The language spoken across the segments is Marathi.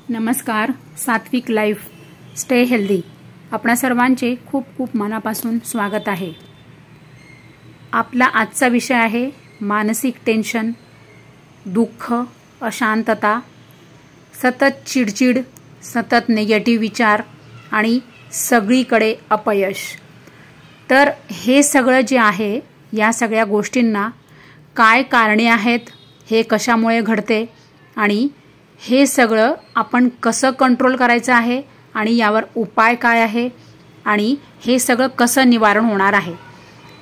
नमस्कार. सात्विक लाईफ स्टे हेल्दी आपणा सर्वांचे खूप खूप मनापासून स्वागत आहे. आपला आजचा विषय आहे मानसिक टेन्शन, दुःख, अशांतता, सतत चिडचिड, सतत नेगेटिव्ह विचार आणि सगळीकडे अपयश. तर हे सगळं जे आहे या सगळ्या गोष्टींना काय कारणे आहेत, हे कशामुळे घडते आणि हे सगळं आपण कसं कंट्रोल करायचं आहे आणि यावर उपाय काय आहे आणि हे सगळं कसं निवारण होणार आहे.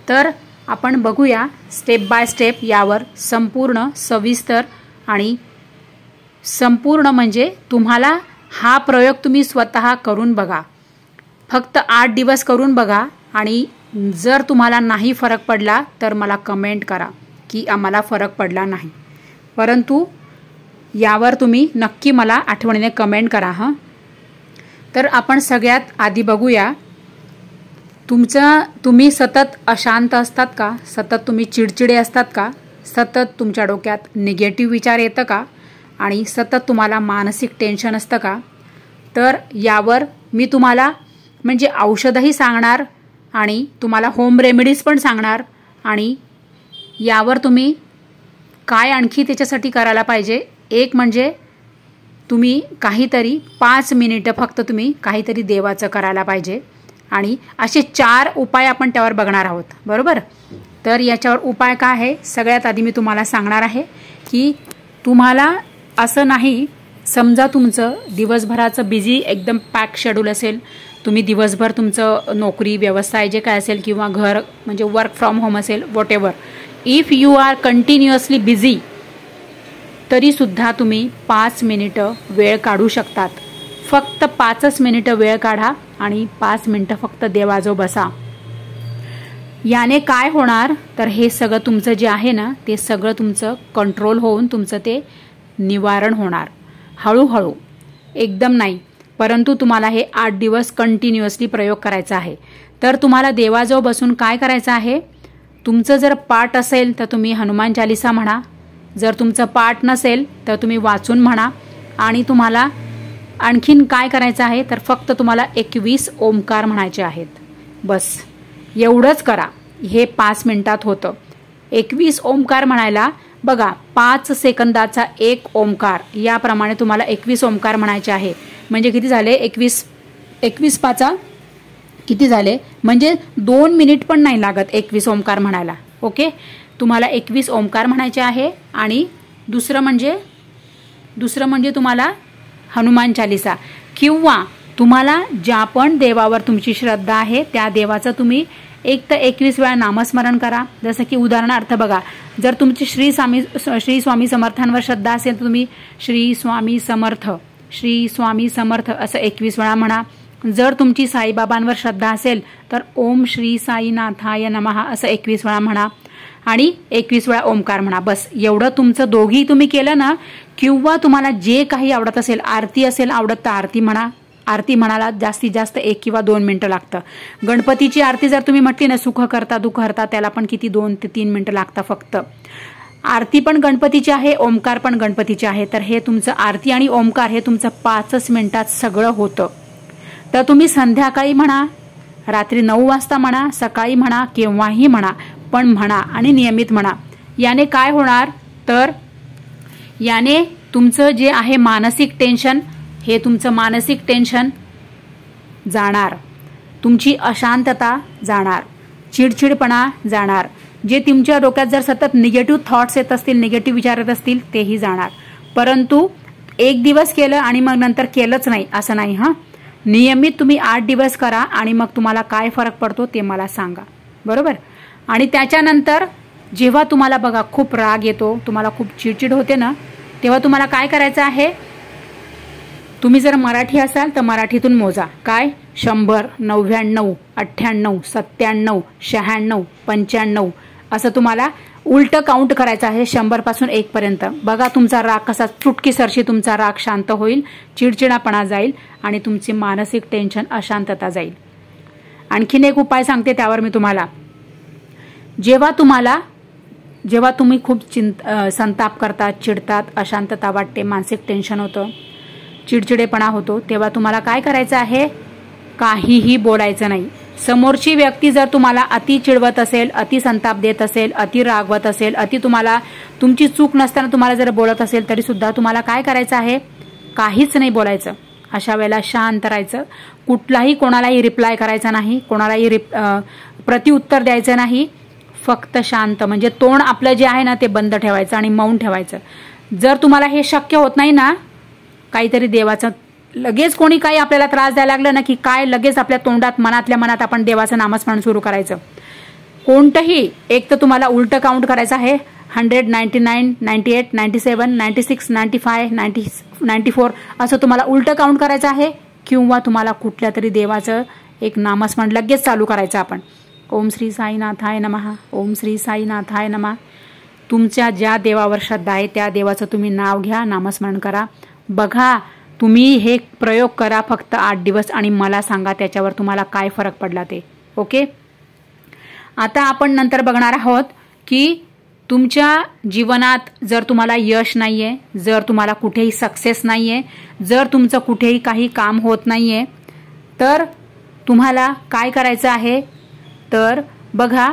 तर आपण बघूया स्टेप बाय स्टेप यावर संपूर्ण सविस्तर आणि संपूर्ण. म्हणजे तुम्हाला हा प्रयोग तुम्ही स्वतः करून बघा. फक्त 8 दिवस करून बघा आणि जर तुम्हाला नाही फरक पडला तर मला कमेंट करा की आम्हाला फरक पडला नाही. परंतु यावर तुम्ही नक्की मला आठवणीने कमेंट करा हां. तर आपण सगळ्यात आधी बघूया, तुम्ही सतत अशांत असतात का? सतत तुम्ही चिडचिडे असतात का? सतत तुमच्या डोक्यात निगेटिव्ह विचार येतं का? आणि सतत तुम्हाला मानसिक टेन्शन असतं का? तर यावर मी तुम्हाला म्हणजे औषधही सांगणार आणि तुम्हाला होम रेमेडीज पण सांगणार आणि यावर तुम्ही काय आणखी त्याच्यासाठी करायला पाहिजे. एक म्हणजे तुम्ही काहीतरी 5 मिनिटं फक्त तुम्ही काहीतरी देवाचं करायला पाहिजे आणि असे 4 उपाय आपण त्यावर बघणार आहोत. बरोबर. तर याच्यावर उपाय काय आहे सगळ्यात आधी मी तुम्हाला सांगणार आहे की तुम्हाला असं नाही, समजा तुमचं दिवसभराचं बिझी एकदम पॅक शेड्यूल असेल, तुम्ही दिवसभर तुमचं नोकरी व्यवसाय जे काय असेल किंवा घर म्हणजे वर्क फ्रॉम होम असेल, whatever, if you are continuously busy तरी सुद्धा तुम्ही 5 मिनिटं वेळ काढू शकतात. फक्त 5च मिनिटं वेळ काढा आणि 5 मिनिटं फक्त देवाजवळ बसा. याने काय होणार तर हे सगळं तुमचं जे आहे ना ते सगळं तुमचं कंट्रोल होऊन तुमचं ते निवारण होणार. हळूहळू, एकदम नाही, परंतु तुम्हाला हे 8 दिवस कंटिन्युअसली प्रयोग करायचा आहे. तर तुम्हाला देवाजवळ बसून काय करायचं आहे, तुमचं जर पाठ असेल तर तुम्ही हनुमान चालीसा म्हणा. जर तुमचं पाठ नसेल तर तुम्ही वाचून म्हणा. आणि तुम्हाला आणखीन काय करायचं आहे तर फक्त तुम्हाला 21 ओमकार म्हणायचे आहेत. बस एवढंच करा. हे 5 मिनिटात होतं. 21 ओमकार म्हणायला बघा, 5 सेकंदाचा 1 ओमकार याप्रमाणे तुम्हाला 21 ओमकार म्हणायचे आहे. म्हणजे किती झाले, 21 पाचा किती झाले, म्हणजे 2 मिनिट पण नाही लागत 21 ओमकार म्हणायला. ओके, तुम्हाला 21 ओमकार म्हणायचे आहे. आणि दुसरं म्हणजे तुम्हाला हनुमान चालीसा किंवा तुम्हाला ज्या पण देवावर तुमची श्रद्धा आहे त्या देवाचं तुम्ही एक तर 21 वेळा नामस्मरण करा. जसं की उदाहरणार्थ बघा, जर तुमची श्री स्वामी समर्थांवर श्रद्धा असेल तर तुम्ही श्री स्वामी समर्थ असं 21 वेळा म्हणा. जर तुमची साईबाबांवर श्रद्धा असेल तर ओम श्री साईनाथाय नमः असं 21 वेळा म्हणा आणि 21 वेळा ओमकार म्हणा. बस एवढं तुमचं दोघी तुम्ही केलं ना, किंवा तुम्हाला जे काही आवडत असेल, आरती असेल आवडत तर आरती म्हणा. आरती म्हणाला जास्तीत जास्त 1 किंवा 2 मिनिटं लागतं. गणपतीची आरती जर तुम्ही म्हटली ना, सुख करता दुःख हरता, त्याला पण किती 2 ते 3 मिनिटं लागतं फक्त. आरती पण गणपतीची आहे, ओमकार पण गणपतीचे आहे. तर हे तुमचं आरती आणि ओमकार हे तुमचं 5च मिनिटात सगळं होतं. तर तुम्ही संध्याकाळी म्हणा, रात्री 9 वाजता म्हणा, सकाळी म्हणा, केव्हाही म्हणा, पण म्हणा आणि नियमित म्हणा. याने काय होणार तर याने तुमचं जे आहे मानसिक टेन्शन, हे तुमचं मानसिक टेन्शन जाणार, तुमची अशांतता जाणार, चिडचिडपणा जाणार. जे तुमच्या डोक्यात जर सतत निगेटिव्ह थॉट्स येत असतील, निगेटिव्ह विचार येत असतील, तेही जाणार. परंतु 1 दिवस केलं आणि मग नंतर केलंच नाही असं नाही हां. नियमित तुम्ही 8 दिवस करा आणि मग तुम्हाला काय फरक पडतो ते मला सांगा. बरोबर. आणि त्याच्यानंतर जेव्हा तुम्हाला बघा खूप राग येतो, तुम्हाला खूप चिडचिड होते ना, तेव्हा तुम्हाला काय करायचं आहे, तुम्ही जर मराठी असाल तर मराठीतून मोजा. काय, 100, 99, 98, 97, 96, 95 असं तुम्हाला उलट काउंट करायचं आहे 100 पासून 1 पर्यंत. बघा तुमचा राग कसा चुटकीसरशी तुमचा राग शांत होईल, चिडचिडापणा जाईल आणि तुमची मानसिक टेन्शन अशांतता जाईल. आणखीन एक उपाय सांगते त्यावर मी तुम्हाला. जेव्हा तुम्ही खूप संताप करतात, चिडतात, अशांतता वाटते, मानसिक टेन्शन होतं, चिडचिडेपणा होतो, तेव्हा तुम्हाला काय करायचं आहे? काहीही बोलायचं नाही. समोरची व्यक्ती जर तुम्हाला अति चिडवत असेल, अति संताप देत असेल, अति रागवत असेल, अति तुम्हाला तुमची चूक नसताना तुम्हाला जर बोलत असेल तरी सुद्धा तुम्हाला काय करायचं आहे? काहीच नाही बोलायचं. अशा वेळेला शांत राहायचं. कुठलाही कोणालाही रिप्लाय करायचा नाही, कोणालाही प्रतिउत्तर द्यायचं नाही. फक्त शांत म्हणजे तोंड आपलं जे आहे ना ते बंद ठेवायचं आणि मौन ठेवायचं. जर तुम्हाला हे शक्य होत नाही ना, काहीतरी देवाचं लगेच कोणी काही आपल्याला त्रास द्यायला लागलं ना की काय लगेच आपल्या तोंडात मनातल्या मनात आपण देवाचं नामस्मरण सुरू करायचं. कोणतंही एक तर तुम्हाला उलटं काउंट करायचं आहे. 100, 99, 98, 97, 96, 95, 94 असं तुम्हाला उलटं काउंट करायचं आहे. किंवा तुम्हाला कुठल्या तरी देवाचं एक नामस्मरण लगेच चालू करायचं आपण. ओम श्री साईनाथाय नमः, ओम श्री साईनाथाय नमः. तुमच्या ज्या देवावर श्रद्धा आहे त्या देवाचं तुम्ही नाव घ्या, नामस्मरण करा. बघा, तुम्ही हे प्रयोग करा फक्त 8 दिवस आणि मला सांगा त्याच्यावर तुम्हाला काय फरक पडला ते. ओके. आता आपण नंतर बघणार आहोत की तुमच्या जीवनात जर तुम्हाला यश नाहीये, जर तुम्हाला कुठेही सक्सेस नाहीये, जर तुमचं कुठेही काही काम होत नाहीये, तर तुम्हाला काय करायचं आहे? तर बघा,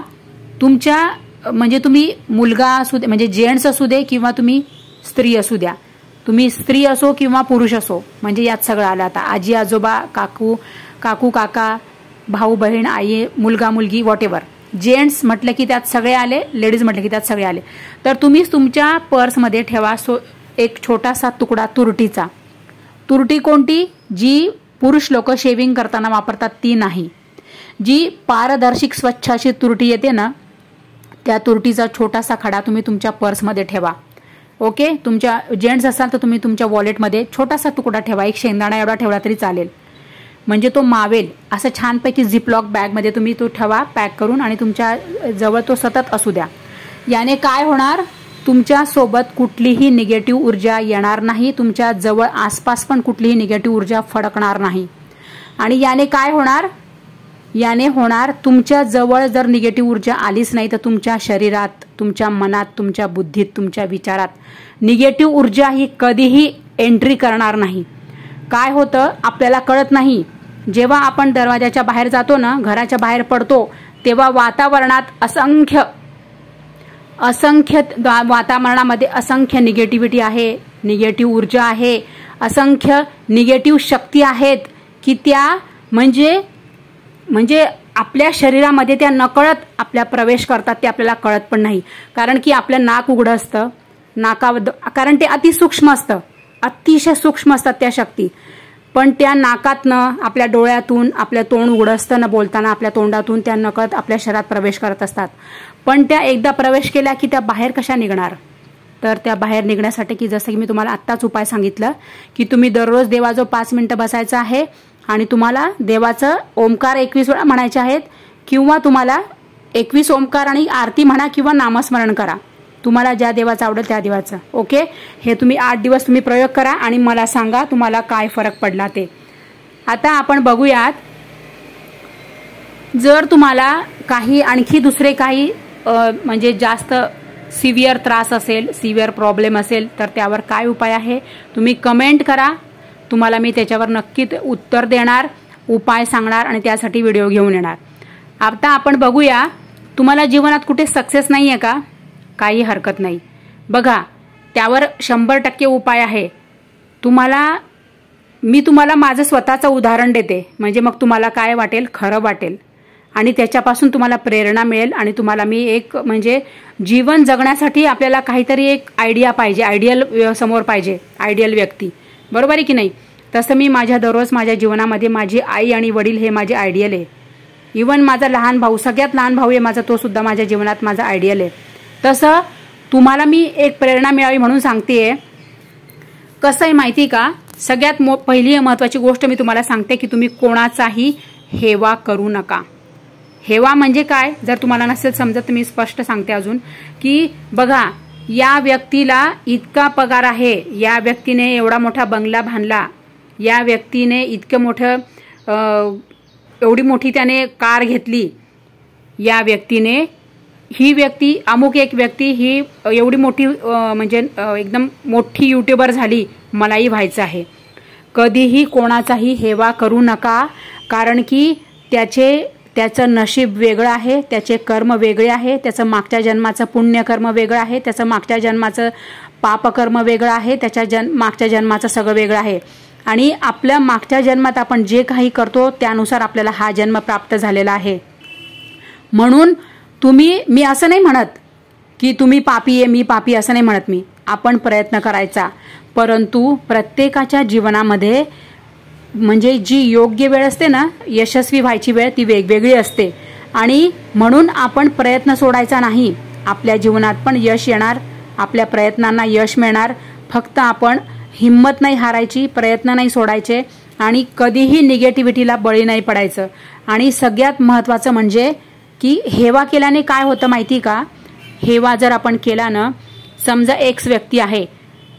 तुमच्या म्हणजे तुम्ही मुलगा असू दे, म्हणजे जेंट्स असू दे किंवा तुम्ही स्त्री असू द्या, तुम्ही स्त्री असो किंवा पुरुष असो, म्हणजे यात सगळं आलं. आता आजी आजोबा, काकू काका, भाऊ बहीण, आई, मुलगा मुलगी, व्हॉटेवर. जेंट्स म्हटलं की त्यात सगळे आले, लेडीज म्हटलं की त्यात सगळे आले. तर तुम्ही तुमच्या पर्समध्ये ठेवा एक छोटासा तुकडा तुरटीचा. तुरटी कोणती? जी पुरुष लोक शेविंग करताना वापरतात ती नाही. जी पारदर्शक स्वच्छ अशी तुरटी येते ना, त्या तुरटीचा छोटासा खडा तुम्ही तुमच्या पर्समध्ये ठेवा. ओके. तुमच्या जेंट्स असाल तर तुम्ही तुमच्या वॉलेटमध्ये छोटासा तुकडा ठेवा. एक शेंगदाणा एवढा ठेवला तरी चालेल, म्हणजे तो मावेल. असं छानपैकी झिपलॉक बॅगमध्ये तुम्ही तो ठेवा पॅक करून आणि तुमच्या जवळ तो सतत असू द्या. याने काय होणार? तुमच्या सोबत कुठलीही निगेटिव्ह ऊर्जा येणार नाही. तुमच्या जवळ आसपास पण कुठलीही निगेटिव्ह ऊर्जा फडकणार नाही. आणि याने काय होणार? याने होणार, तुमच्या जवळ जर निगेटिव्ह ऊर्जा आलीच नाही तर तुमच्या शरीरात, तुमच्या मनात, तुमच्या बुद्धीत, तुमच्या विचारात निगेटिव्ह ऊर्जा ही कधीही एंट्री करणार नाही. काय होतं आपल्याला कळत नाही. जेव्हा आपण दरवाजाच्या बाहेर जातो ना, घराच्या बाहेर पडतो, तेव्हा वातावरणात असंख्य वातावरणामध्ये असंख्य निगेटिव्हिटी आहे, निगेटिव्ह ऊर्जा आहे, असंख्य निगेटिव्ह शक्ती आहेत की त्या म्हणजे आपल्या शरीरामध्ये त्या नकळत आपल्या प्रवेश करतात. ते आपल्याला कळत पण नाही. कारण की आपलं नाक उघडं असतं, कारण ते अतिसूक्ष्म असतं, अतिशय सूक्ष्म असतात त्या शक्ती. पण त्या नाकातनं, आपल्या डोळ्यातून, आपलं तोंड उघडं असतं ना बोलताना, आपल्या तोंडातून त्या नकळत आपल्या शरीरात प्रवेश करत असतात. पण त्या एकदा प्रवेश केल्या की त्या बाहेर कशा निघणार? तर त्या बाहेर निघण्यासाठी की जसं की मी तुम्हाला आत्ताच उपाय सांगितलं की तुम्ही दररोज देवाजवळ 5 मिनिटं बसायचं आहे आणि तुम्हाला देवाचं ओमकार 21 वेळा म्हणायचे आहेत, किंवा तुम्हाला 21 ओमकार आणि आरती म्हणा किंवा नामस्मरण करा. तुम्हाला ज्या देवाचं आवडेल त्या देवाचं. ओके. हे तुम्ही 8 दिवस तुम्ही प्रयोग करा आणि मला सांगा तुम्हाला काय फरक पडला ते. आता आपण बघूयात, जर तुम्हाला काही आणखी दुसरे काही म्हणजे जास्त सिव्हिअर त्रास असेल, सिव्हिअर प्रॉब्लेम असेल, तर त्यावर काय उपाय आहे तुम्ही कमेंट करा. तुम्हाला मी त्याच्यावर नक्की उत्तर देणार, उपाय सांगणार आणि त्यासाठी व्हिडिओ घेऊन येणार. आता आपण बघूया, तुम्हाला जीवनात कुठे सक्सेस नाही आहे का? काही हरकत नाही. बघा, त्यावर 100% उपाय आहे. मी तुम्हाला माझं स्वतःचं उदाहरण देते, म्हणजे मग तुम्हाला काय वाटेल? खरं वाटेल आणि त्याच्यापासून तुम्हाला प्रेरणा मिळेल. आणि तुम्हाला मी एक म्हणजे जीवन जगण्यासाठी आपल्याला काहीतरी एक आयडिया पाहिजे, आयडियल समोर पाहिजे, आयडियल व्यक्ती. बरोबर आहे की नाही? तसं मी दररोज माझ्या जीवनामध्ये माझी आई आणि वडील हे माझे आयडियल आहे. इवन माझा लहान भाऊ, सगळ्यात लहान भाऊ आहे माझा, तो सुद्धा माझ्या जीवनात माझा आयडियल आहे. तसं तुम्हाला मी एक प्रेरणा मिळावी म्हणून सांगतेय. कसं आहे माहिती का? सगळ्यात पहिली महत्त्वाची गोष्ट मी तुम्हाला सांगते की तुम्ही कोणाचाही हेवा करू नका. हेवा म्हणजे काय? जर तुम्हाला नसेल समजत तर मी स्पष्ट सांगते अजून की बघा, या व्यक्तीला इतका पगार आहे, या व्यक्तीने एवढा मोठा बंगला बांधला, या व्यक्तीने इतकं मोठं एवढी मोठी त्याने कार घेतली, या व्यक्तीने, ही व्यक्ती अमुक एक व्यक्ती ही एवढी मोठी म्हणजे एकदम मोठी यूट्यूबर झाली, मलाही व्हायचं आहे. कधीही कोणाचाही हेवा करू नका, कारण की त्याचं नशीब वेगळं आहे, त्याचे कर्म वेगळे आहे, त्याचं मागच्या जन्माचं पुण्यकर्म वेगळं आहे, त्याचं मागच्या जन्माचं पापकर्म वेगळं आहे, त्याच्या मागच्या जन्माचं सगळं वेगळं आहे. आणि आपल्या मागच्या जन्मात आपण जे काही करतो त्यानुसार आपल्याला हा जन्म प्राप्त झालेला आहे. म्हणून मी असं नाही म्हणत की तुम्ही पापी आहे मी पापी, असं नाही म्हणत मी. आपण प्रयत्न करायचा, परंतु प्रत्येकाच्या जीवनामध्ये म्हणजे जी योग्य वेळ असते ना, यशस्वी व्हायची वेळ, ती वेगवेगळी असते. आणि म्हणून आपण प्रयत्न सोडायचा नाही. आपल्या जीवनात पण यश येणार, आपल्या प्रयत्नांना यश मिळणार. फक्त आपण हिम्मत नाही हारायची, प्रयत्न नाही सोडायचे आणि कधीही निगेटिव्हिटीला बळी नाही पडायचं. आणि सगळ्यात महत्त्वाचं म्हणजे की हेवा केल्याने काय होतं माहिती का? हेवा जर आपण केला ना, समजा एक्स व्यक्ती आहे,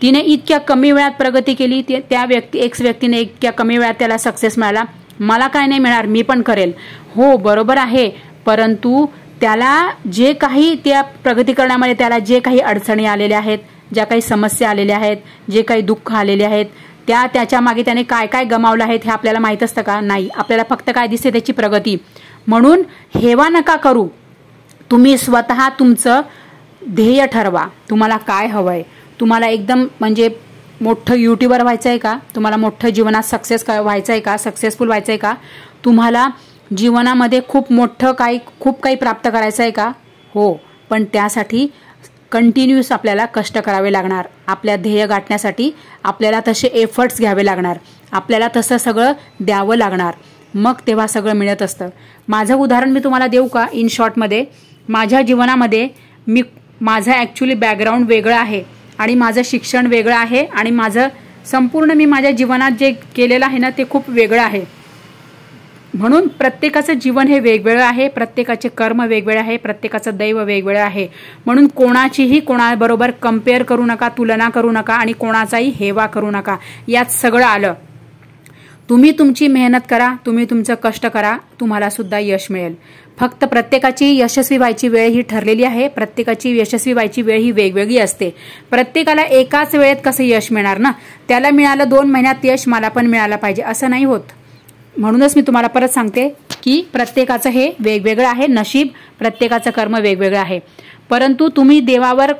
तिने इतक्या कमी वेळात प्रगती केली, त्या एक्स व्यक्तीने इतक्या कमी वेळात त्याला सक्सेस मिळाला, मला काय नाही मिळणार, मी पण करेल. हो बरोबर आहे, परंतु त्याला जे काही त्या प्रगती करण्यामध्ये त्याला जे काही अडचणी आलेल्या आहेत, ज्या काही समस्या आलेल्या आहेत, जे काही दुःख आलेले आहेत, त्याच्या मागे त्याने काय काय गमावलं आहे हे आपल्याला माहित असतं का? नाही. आपल्याला फक्त काय दिसते? त्याची प्रगती. म्हणून हेवा नका करू. तुम्ही स्वतः तुमचं ध्येय ठरवा. तुम्हाला काय हवंय? तुम्हाला एकदम म्हणजे मोठं यूट्यूबर व्हायचं आहे का? तुम्हाला मोठं जीवनात सक्सेस व्हायचं आहे का? सक्सेसफुल व्हायचं आहे का? तुम्हाला जीवनामध्ये खूप काही प्राप्त करायचं आहे का? हो, पण त्यासाठी कंटिन्यूस आपल्याला कष्ट करावे लागणार. आपल्या ध्येय गाठण्यासाठी आपल्याला तसे एफर्ट्स घ्यावे लागणार. आपल्याला तसं सगळं द्यावं लागणार. मग तेव्हा सगळं मिळत असतं. माझं उदाहरण मी तुम्हाला देऊ का? इन शॉर्टमध्ये माझ्या जीवनामध्ये माझं ॲक्च्युली बॅकग्राऊंड वेगळं आहे आणि माझं शिक्षण वेगळं आहे आणि माझं संपूर्ण मी माझ्या जीवनात जे केलेलं आहे ना ते खूप वेगळं आहे. म्हणून प्रत्येकाचं जीवन हे वेगवेगळं आहे, प्रत्येकाचे कर्म वेगवेगळे आहे, प्रत्येकाचं दैव वेगवेगळं आहे. म्हणून कोणाचीही कोणाबरोबर कम्पेअर करू नका, तुलना करू नका आणि कोणाचाही हेवा करू नका. यात सगळं आलं. तुम्ही तुमची मेहनत करा, तुम्ही तुमचं कष्ट करा, तुम्हाला सुद्धा यश मिळेल. फक्त प्रत्येकाची यशस्वी व्हायची वेळ ही ठरलेली आहे. प्रत्येकाची यशस्वी व्हायची वेळ ही वेगवेगळी असते. प्रत्येकाला एकाच वेळेत कसं यश मिळणार ना? त्याला मिळालं 2 महिन्यात यश, मला पण मिळालं पाहिजे असं नाही होत. म्हणूनच मी तुम्हाला परत सांगते की प्रत्येकाचं हे वेगवेगळं आहे. नशीब, प्रत्येकाचं कर्म वेगवेगळं आहे. परंतु तुम्ही देवावर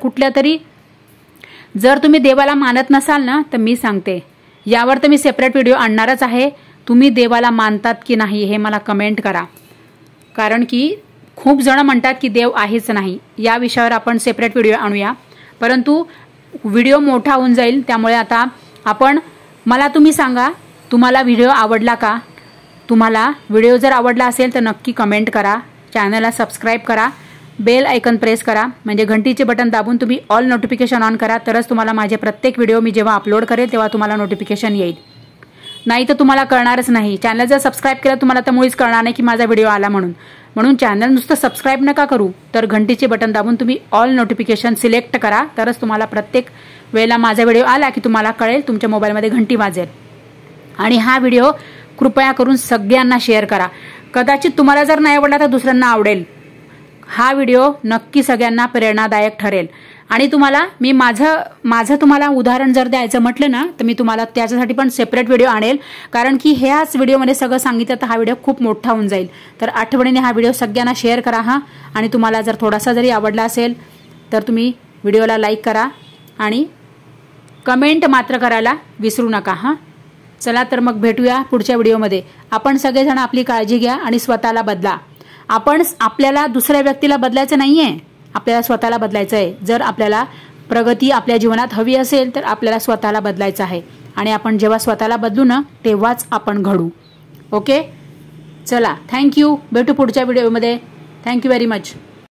जर तुम्ही देवाला मानत नसाल ना, तर मी सांगते यावर तर मी सेपरेट व्हिडिओ आणणारच आहे. तुम्ही देवाला मानतात की नाही हे मला कमेंट करा. कारण की खूप जण म्हणतात की देव आहेच नाही. या विषयावर आपण सेपरेट व्हिडिओ आणूया, परंतु व्हिडिओ मोठा होऊन जाईल. त्यामुळे आता मला तुम्ही सांगा, तुम्हाला व्हिडिओ आवडला का? तुम्हाला व्हिडिओ जर आवडला असेल तर नक्की कमेंट करा, चॅनलला सबस्क्राईब करा, बेल आयकन प्रेस करा, म्हणजे घंटीचे बटन दाबून तुम्ही ऑल नोटिफिकेशन ऑन करा. तरच तुम्हाला माझे प्रत्येक व्हिडिओ मी जेव्हा अपलोड करेल तेव्हा तुम्हाला नोटिफिकेशन येईल. नाही तर तुम्हाला कळणारच नाही. चॅनल जर सबस्क्राईब केलं तुम्हाला तर मुळीच कळणार नाही की माझा व्हिडिओ आला म्हणून चॅनल नुसतं सबस्क्राईब नका करू, तर घंटीचे बटन दाबून तुम्ही ऑल नोटिफिकेशन सिलेक्ट करा. तरच तुम्हाला प्रत्येक वेळेला माझा व्हिडिओ आला की तुम्हाला कळेल, तुमच्या मोबाईलमध्ये घंटी वाजेल. आणि हा व्हिडिओ कृपया करून सगळ्यांना शेअर करा. कदाचित तुम्हाला जर नाही आवडला तर दुसऱ्यांना आवडेल. हा व्हिडिओ नक्की सगळ्यांना प्रेरणादायक ठरेल. आणि मी माझं तुम्हाला उदाहरण जर द्यायचं म्हटलं ना, तर मी तुम्हाला त्याच्यासाठी पण सेपरेट व्हिडिओ आणेल. कारण की ह्याच व्हिडिओमध्ये सगळं सांगितलं तर हा व्हिडिओ खूप मोठा होऊन जाईल. तर आठवणीने हा व्हिडिओ सगळ्यांना शेअर करा हा. आणि तुम्हाला जर थोडासा जरी आवडला असेल तर तुम्ही व्हिडिओला लाईक करा आणि कमेंट मात्र करायला विसरू नका हा. चला तर मग भेटूया पुढच्या व्हिडिओमध्ये. आपण सगळेजण आपली काळजी घ्या आणि स्वतःला बदला. आपल्याला दुसऱ्या व्यक्तीला बदलायचं नाहीये, आपल्याला स्वतःला बदलायचं आहे. जर आपल्याला प्रगती आपल्या जीवनात हवी असेल तर आपल्याला स्वतःला बदलायचं आहे. आणि आपण जेव्हा स्वतःला बदलू ना तेव्हाच आपण घडू. ओके, चला, थँक्यू. भेटू पुढच्या व्हिडिओमध्ये. Thank you very much.